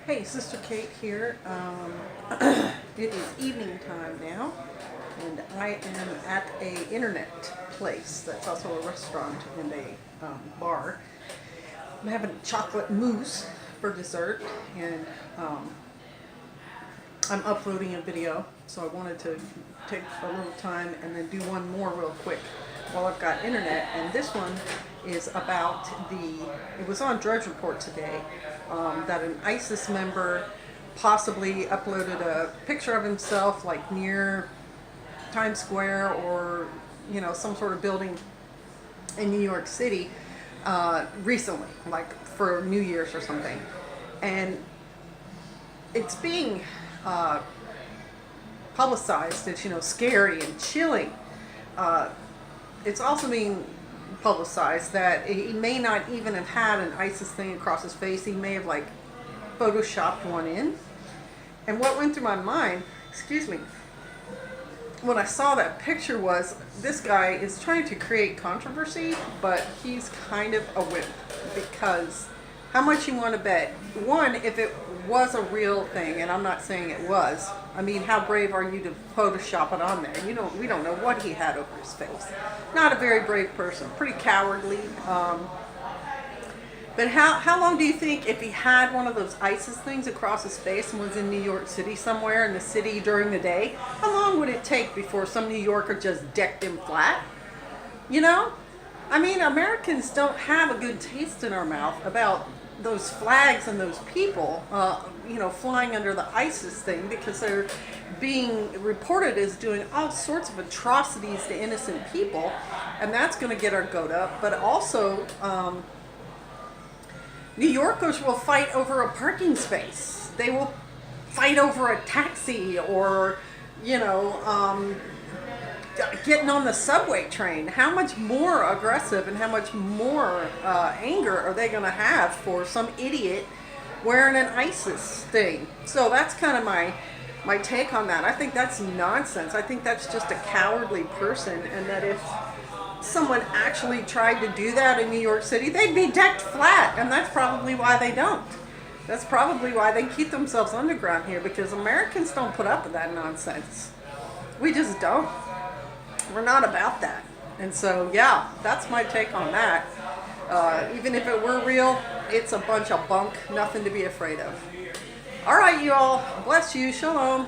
Hey, Sister Kate here. It is evening time now, and I am at a internet place that's also a restaurant and a bar. I'm having chocolate mousse for dessert, and I'm uploading a video, so I wanted to take a little time and then do one more real quick while I've got internet. And this one is about it was on Drudge Report today, that an ISIS member possibly uploaded a picture of himself like near Times Square or some sort of building in New York City recently, like for New Year's or something. And it's being publicized. It's scary and chilling. It's also being publicized that he may not even have had an ISIS thing across his face. He may have like photoshopped one in. And what went through my mind, excuse me, when I saw that picture was this guy is trying to create controversy, but he's kind of a wimp, because how much you want to bet? One, if it was a real thing, and I'm not saying it was, I mean, how brave are you to Photoshop it on there? We don't know what he had over his face. Not a very brave person, pretty cowardly. But how long do you think, if he had one of those ISIS things across his face and was in New York City somewhere in the city during the day, how long would it take before some New Yorker just decked him flat? I mean, Americans don't have a good taste in our mouth about those flags and those people, flying under the ISIS thing, because they're being reported as doing all sorts of atrocities to innocent people, and that's going to get our goat up. But also, New Yorkers will fight over a parking space. They will fight over a taxi, or, getting on the subway train. How much more aggressive and how much more anger are they going to have for some idiot wearing an ISIS thing? So that's kind of my take on that. I think that's nonsense. I think that's just a cowardly person, and that if someone actually tried to do that in New York City, they'd be decked flat, and that's probably why they don't. That's probably why they keep themselves underground here, because Americans don't put up with that nonsense. We just don't. We're not about that. And so, yeah, that's my take on that. Even if it were real, it's a bunch of bunk, nothing to be afraid of. All right, you all. Bless you. Shalom.